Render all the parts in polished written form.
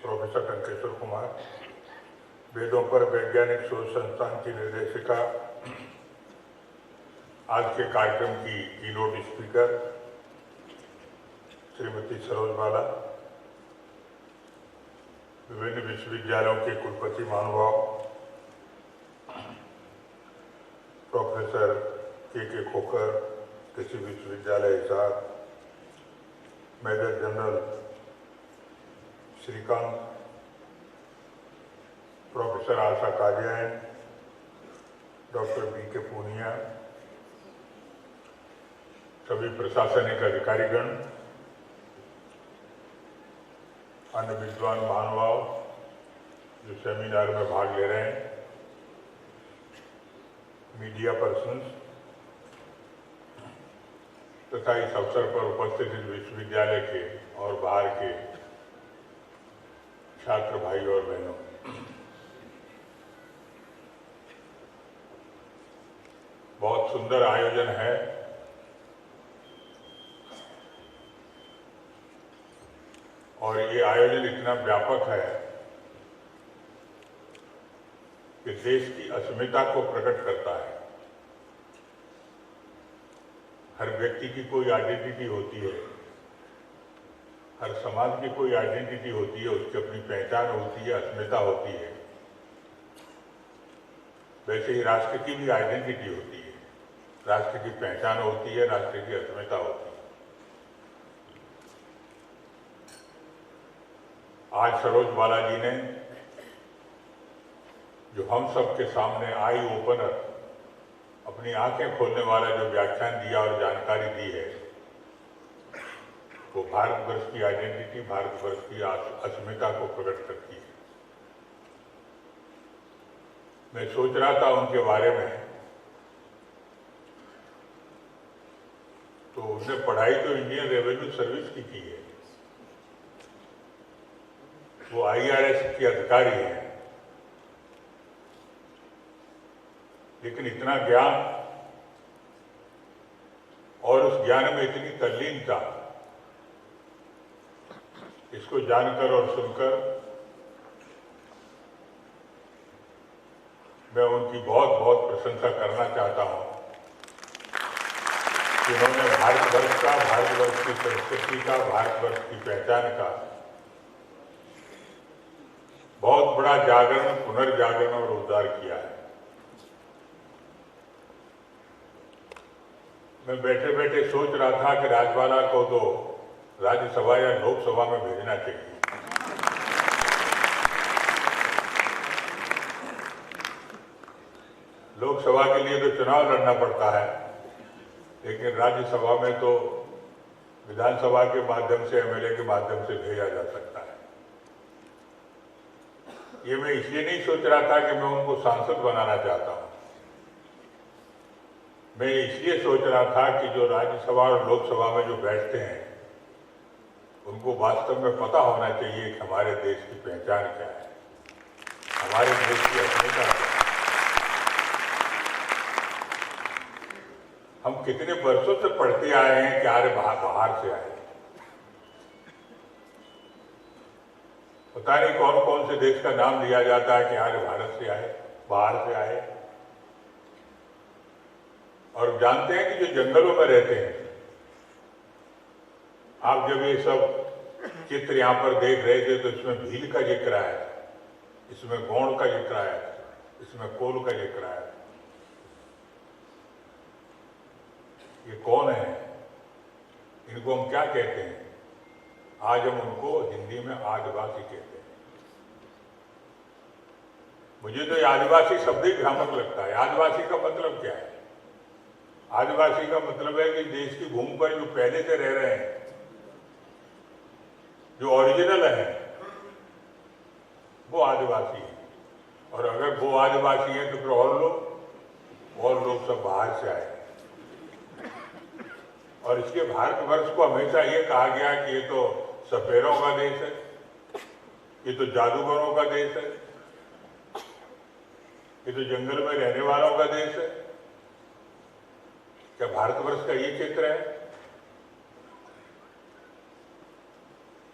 Professor Tankeshwar Kumar, वेदों पर वैज्ञानिक शोध संस्थान की निर्देशिका, आज के कार्यक्रम की कीनोट स्पीकर श्रीमती सरोज बाला, विभिन्न विश्वविद्यालयों के कुलपति महानुभाव, प्रोफेसर के खोखर, कृषि विश्वविद्यालय Hisar, major general Shrikant, professor Asha Kajain, doctor BK Punia, सभी प्रशासनिक अधिकारीगण, अन्य विद्वान महानुभाव जो सेमिनार में भाग ले रहे हैं, मीडिया पर्सन्स तथा इस अवसर पर उपस्थित इस विश्वविद्यालय के और बाहर के छात्र भाई और बहनों, बहुत सुंदर आयोजन है। और ये आयोजन इतना व्यापक है कि देश की अस्मिता को प्रकट करता है। हर व्यक्ति की कोई आइडेंटिटी होती है, हर समाज की कोई आइडेंटिटी होती है, उसकी अपनी पहचान होती है, अस्मिता होती है। वैसे ही राष्ट्र की भी आइडेंटिटी होती है, राष्ट्र की पहचान होती है, राष्ट्र की अस्मिता होती है। आज सरोज बाला जी ने जो हम सब के सामने आई ओपनर, अपनी आंखें खोलने वाला जो व्याख्यान दिया और जानकारी दी है, वो भारतवर्ष की आइडेंटिटी, भारतवर्ष की अस्मिता को प्रकट करती है। मैं सोच रहा था उनके बारे में, तो उन्होंने पढ़ाई तो इंडियन रेवेन्यू सर्विस की है, वो IRS के अधिकारी हैं, लेकिन इतना ज्ञान और उस ज्ञान में इतनी तल्लीनता, इसको जानकर और सुनकर मैं उनकी बहुत बहुत प्रशंसा करना चाहता हूं कि उन्होंने भारतवर्ष का, भारतवर्ष की संस्कृति का, भारतवर्ष की पहचान का बहुत बड़ा जागरण, पुनर्जागरण और उद्धार किया है। मैं बैठे बैठे सोच रहा था कि राजबाला को तो राज्यसभा या लोकसभा में भेजना चाहिए। लोकसभा के लिए तो चुनाव लड़ना पड़ता है, लेकिन राज्यसभा में तो विधानसभा के माध्यम से, MLA के माध्यम से भेजा जा सकता है। ये मैं इसलिए नहीं सोच रहा था कि मैं उनको सांसद बनाना चाहता हूं, मैं इसलिए सोच रहा था कि जो राज्यसभा और लोकसभा में जो बैठते हैं, उनको वास्तव में पता होना चाहिए कि हमारे देश की पहचान क्या है, हमारे देश की अस्मिता क्या है, हम कितने वर्षों से पढ़ते आए हैं कि आर्य बाहर से आए। पता नहीं कौन कौन से देश का नाम लिया जाता है कि आर्य भारत से आए, बाहर से आए। और जानते हैं कि जो जंगलों में रहते हैं, आप जब ये सब चित्र यहां पर देख रहे थे तो इसमें भील का जिक्र आया, इसमें गौड़ का जिक्र आया, इसमें कोल का जिक्र आया। ये कौन है, इनको हम क्या कहते हैं? आज हम उनको हिंदी में आदिवासी कहते हैं। मुझे तो ये आदिवासी शब्द ही भ्रामक लगता है। आदिवासी का मतलब क्या है? आदिवासी का मतलब है कि देश की भूमि पर जो पहले से रह रहे हैं, जो ओरिजिनल है, वो आदिवासी है। और अगर वो आदिवासी हैं तो फिर और लोग सब बाहर से आए। और इसके भारतवर्ष को हमेशा ये कहा गया कि ये तो सपेरों का देश है, ये तो जादूगरों का देश है, ये तो जंगल में रहने वालों का देश है। क्या भारतवर्ष का ये चित्र है?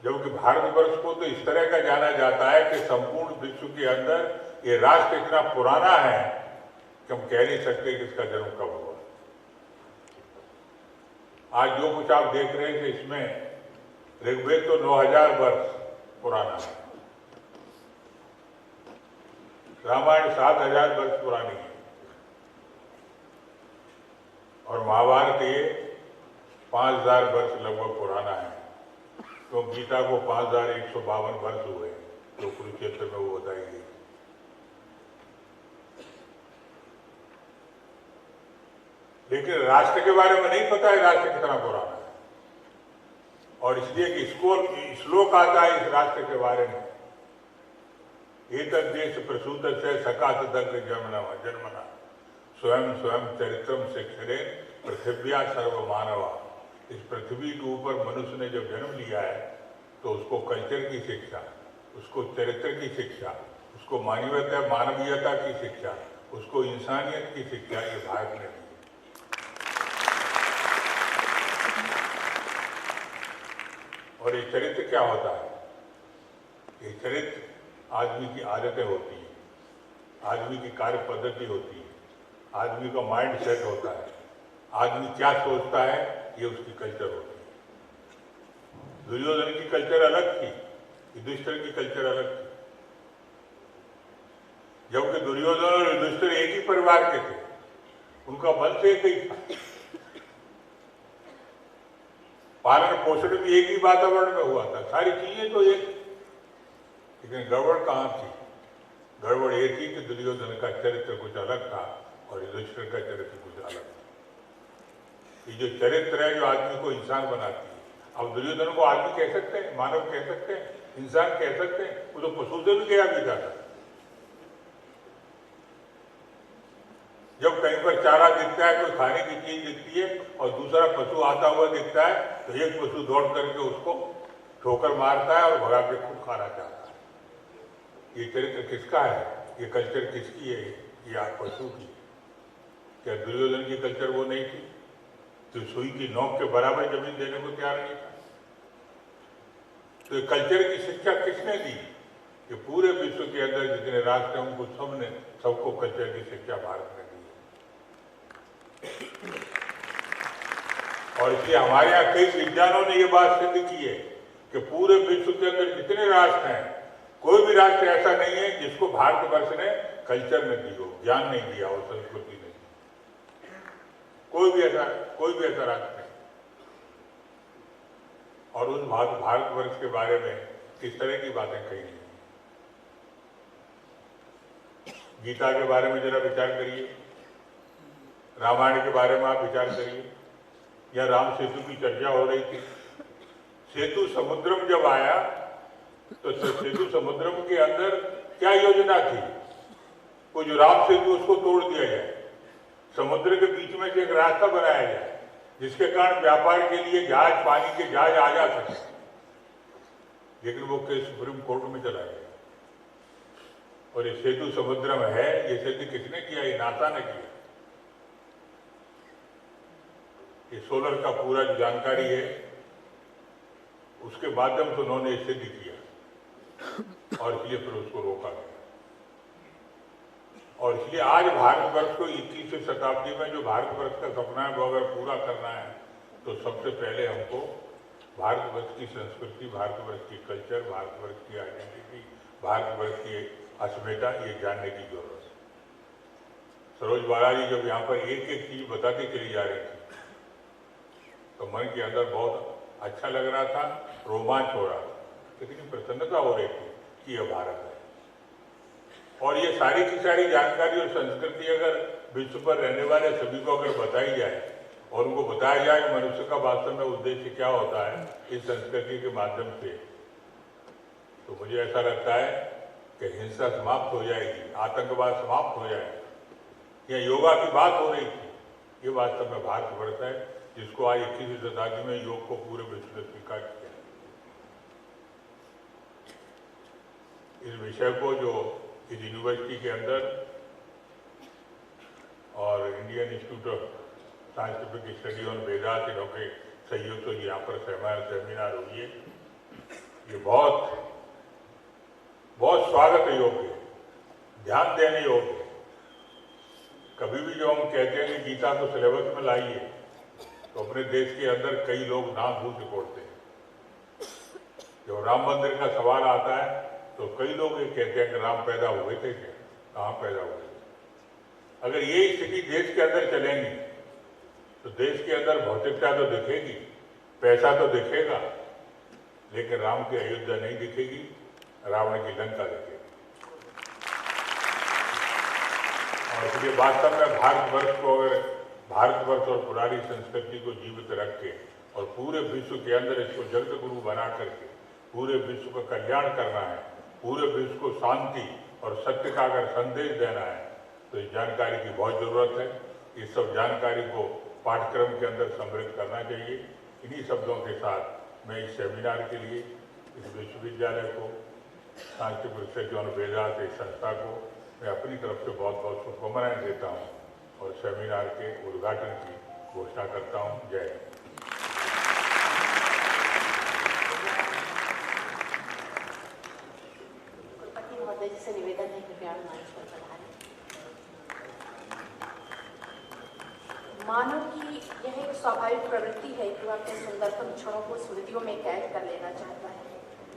जबकि भारतवर्ष को तो इस तरह का जाना जाता है कि संपूर्ण विश्व के अंदर ये राष्ट्र इतना पुराना है कि हम कह नहीं सकते कि इसका जन्म कब हुआ। आज जो कुछ आप देख रहे थे इसमें ऋग्वेद तो 9000 वर्ष पुराना है, रामायण 7000 वर्ष पुरानी है और महाभारत ये 5000 वर्ष लगभग पुराना है। तो गीता को 5152 वर्ष हुए जो कुरुक्षेत्र में वो बताई गई। लेकिन राष्ट्र के बारे में नहीं पता है राष्ट्र कितना पुराना है, और इसलिए कि श्लोक आता है इस राष्ट्र के बारे में, एतद् देश प्रसूत से सकात दग्ध जन्मना स्वयं स्वयं चरित्रम शिक्षरे पृथिव्या सर्व मानवा। इस पृथ्वी के ऊपर मनुष्य ने जब जन्म लिया है तो उसको कल्चर की शिक्षा, उसको चरित्र की शिक्षा, उसको मानवीयता की शिक्षा, उसको इंसानियत की शिक्षा ये भारत ने दी। और ये चरित्र क्या होता है? ये चरित्र आदमी की आदतें होती हैं, आदमी की कार्य पद्धति होती है, आदमी का माइंड सेट होता है, आदमी क्या सोचता है ये उसकी कल्चर होती है। दुर्योधन की कल्चर अलग थी, युधिष्ठिर की कल्चर अलग थी। जबकि दुर्योधन और युधिष्ठिर एक ही परिवार के थे, उनका वंश एक ही था, पालन पोषण भी एक ही वातावरण में हुआ था, सारी चीजें तो एक, लेकिन गड़बड़ कहाँ थी? गड़बड़ ये थी कि दुर्योधन का चरित्र कुछ अलग था और युधिष्ठिर का चरित्र कुछ अलग था। ये जो चरित्र है जो आदमी को इंसान बनाती है। अब दुर्योधन को आदमी कह सकते हैं, मानव कह सकते हैं, इंसान कह सकते हैं? वो तो पशु से भी गया बीता था। जब कहीं पर चारा दिखता है, कोई खाने की चीज दिखती है और दूसरा पशु आता हुआ दिखता है तो एक पशु दौड़ करके उसको ठोकर मारता है और भगा के खुद खाना चाहता है। ये चरित्र किसका है? ये कल्चर किसकी है? ये आप पशु की। क्या दुर्योधन की कल्चर वो नहीं थी जो सुई की नोक के बराबर जमीन देने को तैयार नहीं था? तो ये कल्चर की शिक्षा किसने दी? ये पूरे विश्व के अंदर जितने राष्ट्र हैं उनको सबको कल्चर की शिक्षा भारत ने दी। और इसलिए हमारे यहाँ कई विद्वानों ने ये बात सिद्ध की है कि पूरे विश्व के अंदर जितने राष्ट्र हैं, कोई भी राष्ट्र ऐसा नहीं है जिसको भारतवर्ष ने कल्चर में दी हो, ज्ञान नहीं दिया हो, संस्कृति नहीं। कोई भी ऐसा राष्ट्र नहीं। और उस भारतवर्ष के बारे में किस तरह की बातें कही गई। गीता के बारे में जरा विचार करिए, रामायण के बारे में आप विचार करिए, या राम सेतु की चर्चा हो रही थी। सेतु समुद्रम जब आया तो सेतु समुद्रम के अंदर क्या योजना थी? वो जो राम सेतु उसको तोड़ दिया जाए, समुद्र के बीच में से एक रास्ता बनाया जाए जिसके कारण व्यापार के लिए जहाज, पानी के जहाज आ जा सके। लेकिन वो केस सुप्रीम कोर्ट में चला गया। और ये सेतु समुद्र में है, ये सेतु किसने किया? ये नासा ने किया। ये सोलर का पूरा जो जानकारी है उसके माध्यम से उन्होंने सिद्ध किया और इसलिए फिर उसको रोका गया। और इसलिए आज भारतवर्ष को 21वीं शताब्दी में जो भारतवर्ष का सपना है वो अगर पूरा करना है तो सबसे पहले हमको भारतवर्ष की संस्कृति, भारतवर्ष की कल्चर, भारतवर्ष की आइडेंटिटी, भारतवर्ष की अस्मिता ये जानने की जरूरत है। सरोज बालाजी जब यहाँ पर एक एक चीज बताती चली जा रही थी तो मन के अंदर बहुत अच्छा लग रहा था, रोमांच हो रहा था, लेकिन प्रसन्नता हो रही थी कि यह भारत है। और ये सारी की सारी जानकारी और संस्कृति अगर विश्व पर रहने वाले सभी को अगर बताई जाए और उनको बताया जाए कि मनुष्य का वास्तव में उद्देश्य क्या होता है इस संस्कृति के माध्यम से, तो मुझे ऐसा लगता है कि हिंसा समाप्त हो जाएगी, आतंकवाद समाप्त हो जाएगा। या योगा की बात हो रही थी, ये वास्तव में भारतवर्ष है जिसको आज 21वीं शताब्दी में योग को पूरे विश्व ने स्वीकार किया। इस विषय को जो इस यूनिवर्सिटी के अंदर और Indian institute of scientific study on Vedanta इनके सहयोग से यहाँ पर सेमिनार हुई है ये बहुत बहुत स्वागत योग्य है, ध्यान देने योग्य है। कभी भी जो हम कहते हैं कि गीता को सिलेबस में लाइए, तो अपने देश के अंदर कई लोग नाक मुंह सिकोड़ते हैं। जब राम मंदिर का सवाल आता है तो कई लोग ये कहते हैं कि राम पैदा हुए थे क्या, कहाँ पैदा हुए थे। अगर ये स्थिति देश के अंदर चलेंगी तो देश के अंदर भौतिकता तो दिखेगी, पैसा तो दिखेगा, लेकिन राम की अयोध्या नहीं दिखेगी, रावण की लंका दिखेगी। और इसलिए वास्तव में भारतवर्ष और पुरानी संस्कृति को जीवित रख के और पूरे विश्व के अंदर इसको जगत गुरु बना करके पूरे विश्व का कल्याण करना है, पूरे विश्व को शांति और सत्य का अगर संदेश देना है, तो इस जानकारी की बहुत जरूरत है। इस सब जानकारी को पाठ्यक्रम के अंदर सम्मिलित करना चाहिए। इन्हीं शब्दों के साथ मैं इस सेमिनार के लिए इस विश्वविद्यालय को, सांस्कृतिक परिषद जौन वेदांत इस संस्था को मैं अपनी तरफ से बहुत बहुत शुभकामनाएं देता हूँ और सेमिनार के उद्घाटन की घोषणा करता हूँ। जय हिंद। कुलपति महोदय जी से निवेदन है, कृपया मंच पर पधारें। मानव की यह एक स्वाभाविक प्रवृत्ति है कि वह अपने सुंदरतम क्षणों को स्मृतियों में कैद कर लेना चाहता है।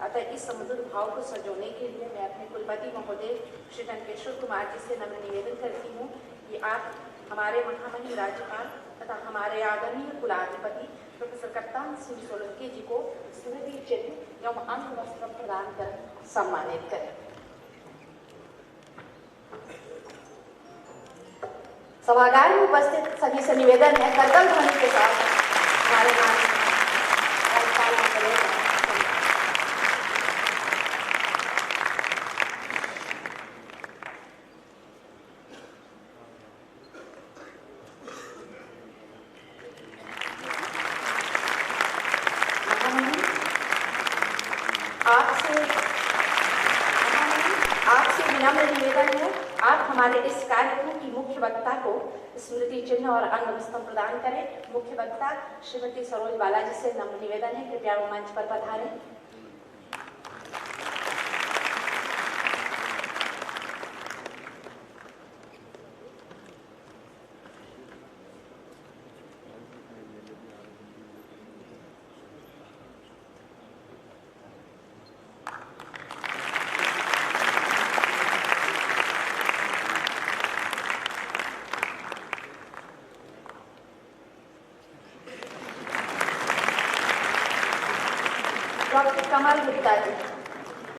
अतः इस समुद्र भाव को संजोने के लिए मैं अपने कुलपति महोदय श्री टंकेश्वर कुमार जी से नम्र निवेदन करती हूँ कि आप हमारे महामहिम राज्यपाल तथा हमारे आदरणीय कुलाधिपति प्रोफेसर कप्तान सिंह सोलंकी जी को स्मृति चिन्ह एवं अंग वस्त्र प्रदान कर सम्मानित करें। सभागार में उपस्थित सभी से निवेदन है, करतल ध्वनि के साथ हमारे राज्यपाल महोदय आपसे विनम्र निवेदन है, आप हमारे इस कार्यक्रम की मुख्य वक्ता को स्मृति चिन्ह और अंग वस्त्र प्रदान करें। मुख्य वक्ता श्रीमती सरोज बालाजी से नम्र निवेदन है, कृपया वो मंच पर पधारें। डॉक्टर कमल गुप्ता जी।